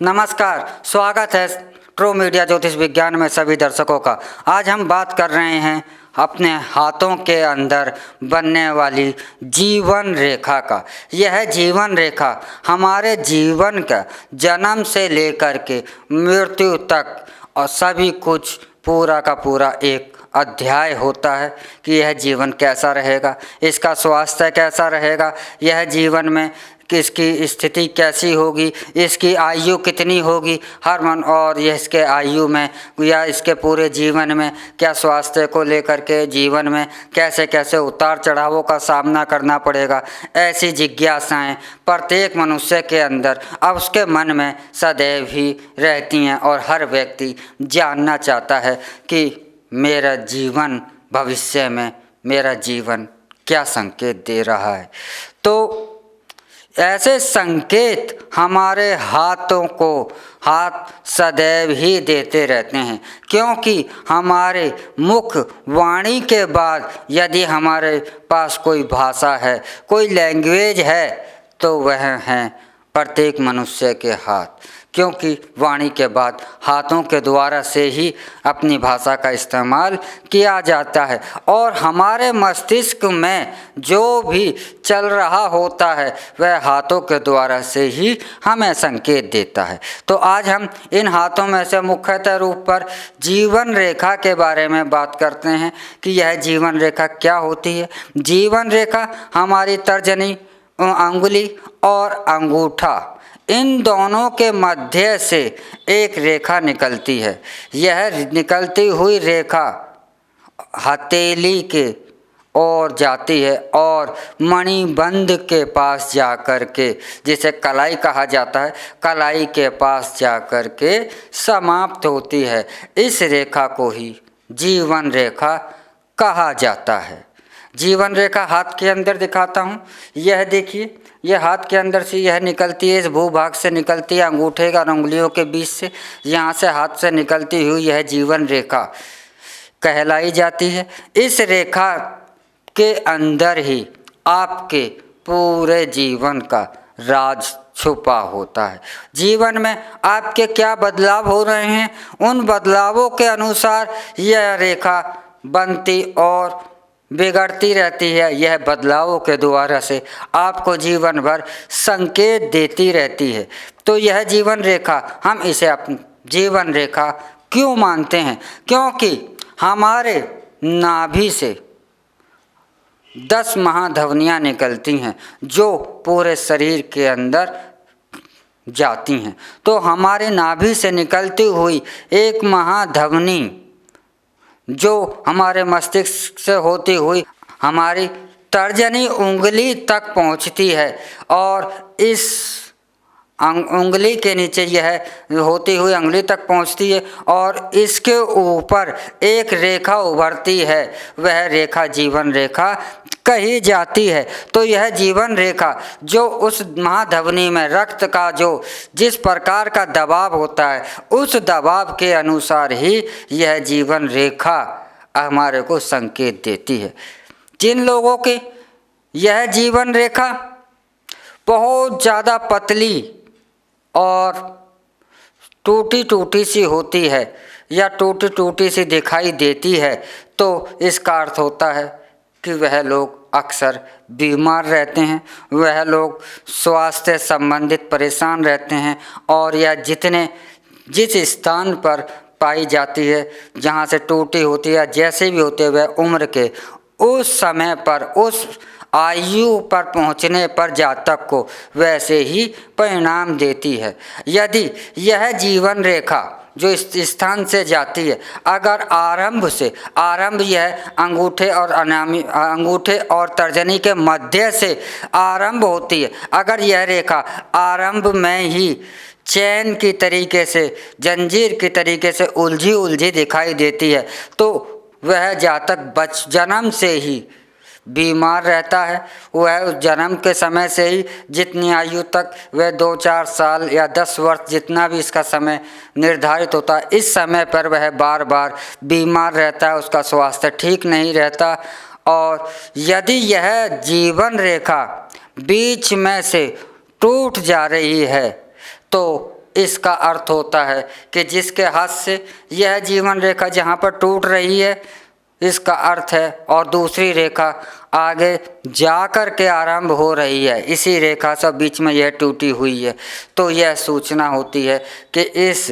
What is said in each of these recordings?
नमस्कार, स्वागत है ट्रू मीडिया ज्योतिष विज्ञान में सभी दर्शकों का। आज हम बात कर रहे हैं अपने हाथों के अंदर बनने वाली जीवन रेखा का। यह जीवन रेखा हमारे जीवन का जन्म से लेकर के मृत्यु तक और सभी कुछ पूरा का पूरा एक अध्याय होता है कि यह जीवन कैसा रहेगा, इसका स्वास्थ्य कैसा रहेगा, यह जीवन में किसकी स्थिति कैसी होगी, इसकी आयु कितनी होगी, हर मन और यह इसके आयु में या इसके पूरे जीवन में क्या स्वास्थ्य को लेकर के जीवन में कैसे कैसे उतार चढ़ावों का सामना करना पड़ेगा। ऐसी जिज्ञासाएं प्रत्येक मनुष्य के अंदर अब उसके मन में सदैव ही रहती हैं और हर व्यक्ति जानना चाहता है कि मेरा जीवन भविष्य में मेरा जीवन क्या संकेत दे रहा है। तो ऐसे संकेत हमारे हाथ सदैव ही देते रहते हैं, क्योंकि हमारे मुख वाणी के बाद यदि हमारे पास कोई भाषा है, कोई लैंग्वेज है, तो वह हैं प्रत्येक मनुष्य के हाथ। क्योंकि वाणी के बाद हाथों के द्वारा से ही अपनी भाषा का इस्तेमाल किया जाता है और हमारे मस्तिष्क में जो भी चल रहा होता है वह हाथों के द्वारा से ही हमें संकेत देता है। तो आज हम इन हाथों में से मुख्यतः रूप पर जीवन रेखा के बारे में बात करते हैं कि यह जीवन रेखा क्या होती है। जीवन रेखा हमारी तर्जनी, अंगुली और अंगूठा, इन दोनों के मध्य से एक रेखा निकलती है। यह निकलती हुई रेखा हथेली के ओर जाती है और मणिबंध के पास जाकर के, जिसे कलाई कहा जाता है, कलाई के पास जाकर के समाप्त होती है। इस रेखा को ही जीवन रेखा कहा जाता है। जीवन रेखा हाथ के अंदर दिखाता हूँ। यह देखिए, यह हाथ के अंदर से यह निकलती है, इस भूभाग से निकलती है, अंगूठे का और उंगलियों के बीच से, यहाँ से हाथ से निकलती हुई यह जीवन रेखा कहलाई जाती है। इस रेखा के अंदर ही आपके पूरे जीवन का राज छुपा होता है। जीवन में आपके क्या बदलाव हो रहे हैं, उन बदलावों के अनुसार यह रेखा बनती और बिगड़ती रहती है। यह बदलावों के द्वारा से आपको जीवन भर संकेत देती रहती है। तो यह जीवन रेखा, हम इसे अपनी जीवन रेखा क्यों मानते हैं? क्योंकि हमारे नाभि से 10 महाधमनियाँ निकलती हैं जो पूरे शरीर के अंदर जाती हैं। तो हमारे नाभि से निकलती हुई एक महाधमनी जो हमारे मस्तिष्क से होती हुई हमारी तर्जनी उंगली तक पहुंचती है और इस उंगली के नीचे यह होती हुई उंगली तक पहुंचती है और इसके ऊपर एक रेखा उभरती है, वह रेखा जीवन रेखा कही जाती है। तो यह जीवन रेखा जो उस महाधमनी में रक्त का जो जिस प्रकार का दबाव होता है, उस दबाव के अनुसार ही यह जीवन रेखा हमारे को संकेत देती है। जिन लोगों की यह जीवन रेखा बहुत ज़्यादा पतली और टूटी टूटी सी होती है या टूटी टूटी सी दिखाई देती है, तो इसका अर्थ होता है कि वह लोग अक्सर बीमार रहते हैं, वह लोग स्वास्थ्य संबंधित परेशान रहते हैं और यह जिस स्थान पर पाई जाती है, जहाँ से टूटी होती है, जैसे भी होते वह उम्र के उस समय पर, उस आयु पर पहुँचने पर जातक को वैसे ही परिणाम देती है। यदि यह जीवन रेखा जो इस स्थान से जाती है, अगर आरंभ यह अंगूठे और तर्जनी के मध्य से आरंभ होती है, अगर यह रेखा आरंभ में ही चैन की तरीके से, जंजीर की तरीके से उलझी दिखाई देती है, तो वह जातक जन्म से ही बीमार रहता है। वह जन्म के समय से ही जितनी आयु तक वह 2-4 साल या 10 वर्ष जितना भी इसका समय निर्धारित होता है, इस समय पर वह बार बार बीमार रहता है, उसका स्वास्थ्य ठीक नहीं रहता। और यदि यह जीवन रेखा बीच में से टूट जा रही है तो इसका अर्थ होता है कि जिसके हाथ से यह जीवन रेखा जहाँ पर टूट रही है, इसका अर्थ है, और दूसरी रेखा आगे जाकर के आरंभ हो रही है, इसी रेखा से बीच में यह टूटी हुई है, तो यह सूचना होती है कि इस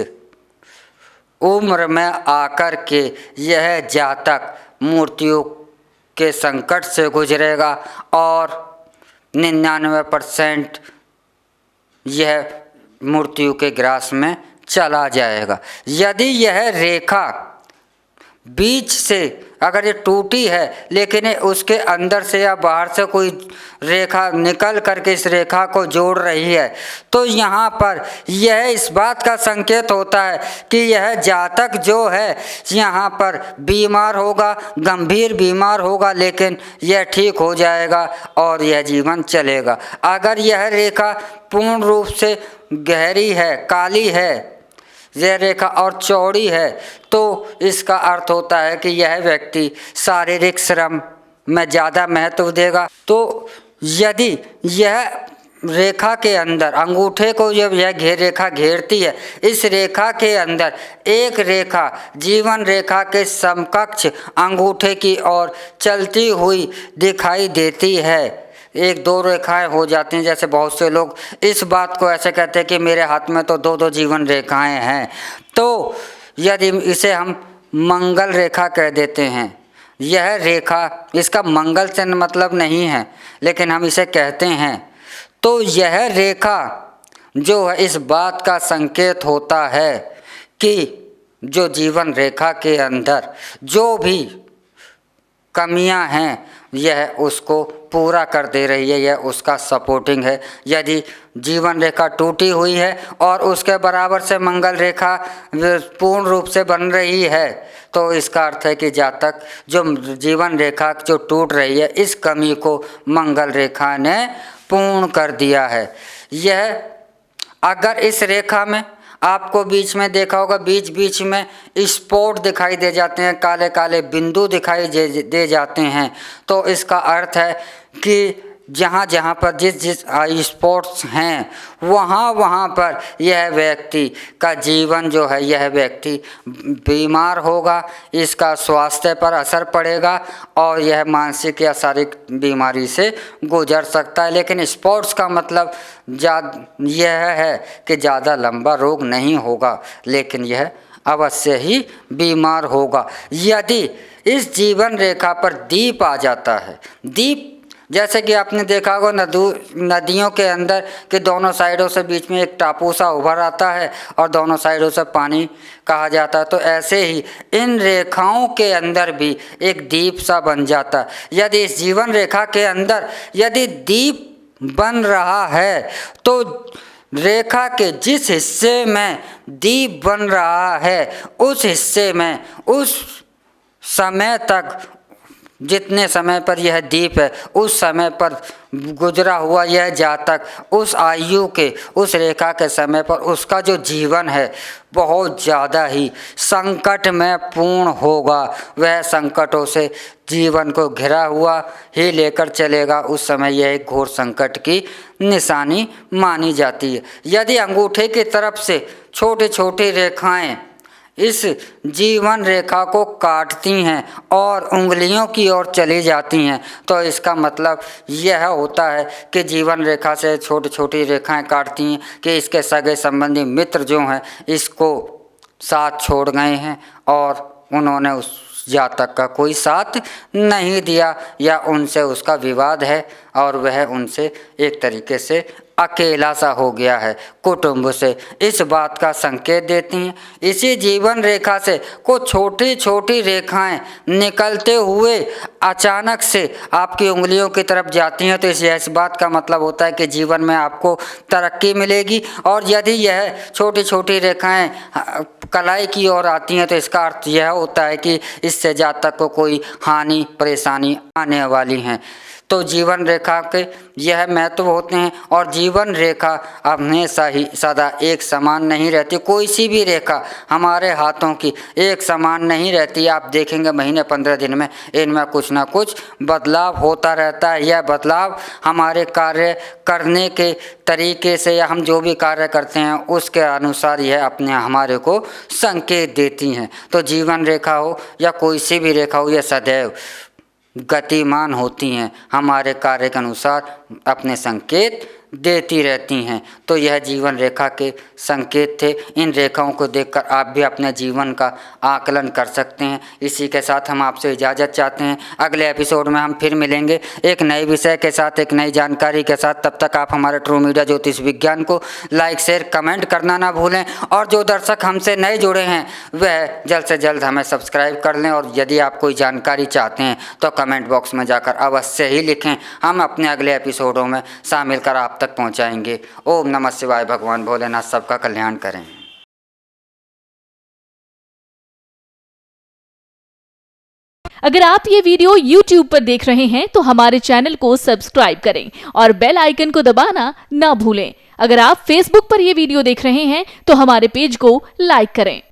उम्र में आकर के यह जातक मृत्यु के संकट से गुजरेगा और 99% यह मृत्यु के ग्रास में चला जाएगा। यदि यह रेखा बीच से अगर ये टूटी है, लेकिन उसके अंदर से या बाहर से कोई रेखा निकल करके इस रेखा को जोड़ रही है, तो यहाँ पर यह इस बात का संकेत होता है कि यह जातक जो है यहाँ पर बीमार होगा, गंभीर बीमार होगा, लेकिन यह ठीक हो जाएगा और यह जीवन चलेगा। अगर यह रेखा पूर्ण रूप से गहरी है, काली है यह रेखा और चौड़ी है, तो इसका अर्थ होता है कि यह व्यक्ति शारीरिक श्रम में ज़्यादा महत्व देगा। तो यदि यह रेखा के अंदर अंगूठे को जब यह रेखा घेरती है, इस रेखा के अंदर एक रेखा जीवन रेखा के समकक्ष अंगूठे की ओर चलती हुई दिखाई देती है, एक दो रेखाएं हो जाती हैं। जैसे बहुत से लोग इस बात को ऐसे कहते हैं कि मेरे हाथ में तो दो दो जीवन रेखाएं हैं, तो यदि इसे हम मंगल रेखा कह देते हैं, यह रेखा, इसका मंगल से मतलब नहीं है लेकिन हम इसे कहते हैं, तो यह रेखा जो है इस बात का संकेत होता है कि जो जीवन रेखा के अंदर जो भी कमियां हैं यह उसको पूरा कर दे रही है, यह उसका सपोर्टिंग है। यदि जीवन रेखा टूटी हुई है और उसके बराबर से मंगल रेखा पूर्ण रूप से बन रही है, तो इसका अर्थ है कि जातक जो जीवन रेखा जो टूट रही है, इस कमी को मंगल रेखा ने पूर्ण कर दिया है। यह अगर इस रेखा में आपको बीच में देखा होगा, बीच बीच में स्पॉट दिखाई दे जाते हैं, काले काले बिंदु दिखाई दे जाते हैं, तो इसका अर्थ है कि जहाँ जहाँ पर जिस जिस स्पॉट्स हैं वहाँ पर यह व्यक्ति का जीवन जो है, यह व्यक्ति बीमार होगा, इसका स्वास्थ्य पर असर पड़ेगा और यह मानसिक या शारीरिक बीमारी से गुजर सकता है। लेकिन स्पॉट्स का मतलब यह है कि ज़्यादा लंबा रोग नहीं होगा, लेकिन यह अवश्य ही बीमार होगा। यदि इस जीवन रेखा पर दीप आ जाता है, दीप जैसे कि आपने देखा होगा नदियों के अंदर कि दोनों साइडों से बीच में एक टापू सा उभर आता है और दोनों साइडों से पानी कहा जाता है, तो ऐसे ही इन रेखाओं के अंदर भी एक दीप सा बन जाता है। यदि इस जीवन रेखा के अंदर यदि दीप बन रहा है, तो रेखा के जिस हिस्से में दीप बन रहा है उस हिस्से में उस समय तक, जितने समय पर यह दीप है उस समय पर गुजरा हुआ यह जातक उस आयु के, उस रेखा के समय पर उसका जो जीवन है बहुत ज़्यादा ही संकट में पूर्ण होगा। वह संकटों से जीवन को घिरा हुआ ही लेकर चलेगा। उस समय यह एक घोर संकट की निशानी मानी जाती है। यदि अंगूठे की तरफ से छोटी छोटी रेखाएं इस जीवन रेखा को काटती हैं और उंगलियों की ओर चली जाती हैं, तो इसका मतलब यह होता है कि जीवन रेखा से छोटी छोटी रेखाएं काटती हैं कि इसके सगे संबंधी मित्र जो हैं इसको साथ छोड़ गए हैं और उन्होंने उस जातक का कोई साथ नहीं दिया या उनसे उसका विवाद है और वह उनसे एक तरीके से अकेला सा हो गया है कुटुंब से। इस बात का संकेत देती हैं। इसी जीवन रेखा से कुछ छोटी छोटी रेखाएं निकलते हुए अचानक से आपकी उंगलियों की तरफ जाती हैं, तो इस बात का मतलब होता है कि जीवन में आपको तरक्की मिलेगी। और यदि यह छोटी छोटी रेखाएं कलाई की ओर आती हैं, तो इसका अर्थ यह होता है कि इससे जातक को कोई हानि परेशानी आने वाली हैं। तो जीवन रेखा के यह महत्व होते हैं। और जीवन रेखा हमेशा ही सदा एक समान नहीं रहती। कोई सी भी रेखा हमारे हाथों की एक समान नहीं रहती। आप देखेंगे महीने 15 दिन में इनमें कुछ ना कुछ बदलाव होता रहता है। यह बदलाव हमारे कार्य करने के तरीके से या हम जो भी कार्य करते हैं उसके अनुसार यह अपने हमारे को संकेत देती हैं। तो जीवन रेखा हो या कोई सी भी रेखा हो, यह सदैव गतिमान होती हैं, हमारे कार्य के अनुसार अपने संकेत देती रहती हैं। तो यह जीवन रेखा के संकेत थे। इन रेखाओं को देखकर आप भी अपने जीवन का आकलन कर सकते हैं। इसी के साथ हम आपसे इजाज़त चाहते हैं। अगले एपिसोड में हम फिर मिलेंगे एक नए विषय के साथ, एक नई जानकारी के साथ। तब तक आप हमारे ट्रू मीडिया ज्योतिष विज्ञान को लाइक शेयर कमेंट करना ना भूलें। और जो दर्शक हमसे नए जुड़े हैं वह जल्द से जल्द हमें सब्सक्राइब कर लें। और यदि आप कोई जानकारी चाहते हैं तो कमेंट बॉक्स में जाकर अवश्य ही लिखें। हम अपने अगले एपिसोडों में शामिल कर आप तक पहुंचाएंगे। ओम नमः शिवाय। भगवान भोलेनाथ सबका कल्याण करें। अगर आप ये वीडियो YouTube पर देख रहे हैं तो हमारे चैनल को सब्सक्राइब करें और बेल आइकन को दबाना ना भूलें। अगर आप Facebook पर ये वीडियो देख रहे हैं तो हमारे पेज को लाइक करें।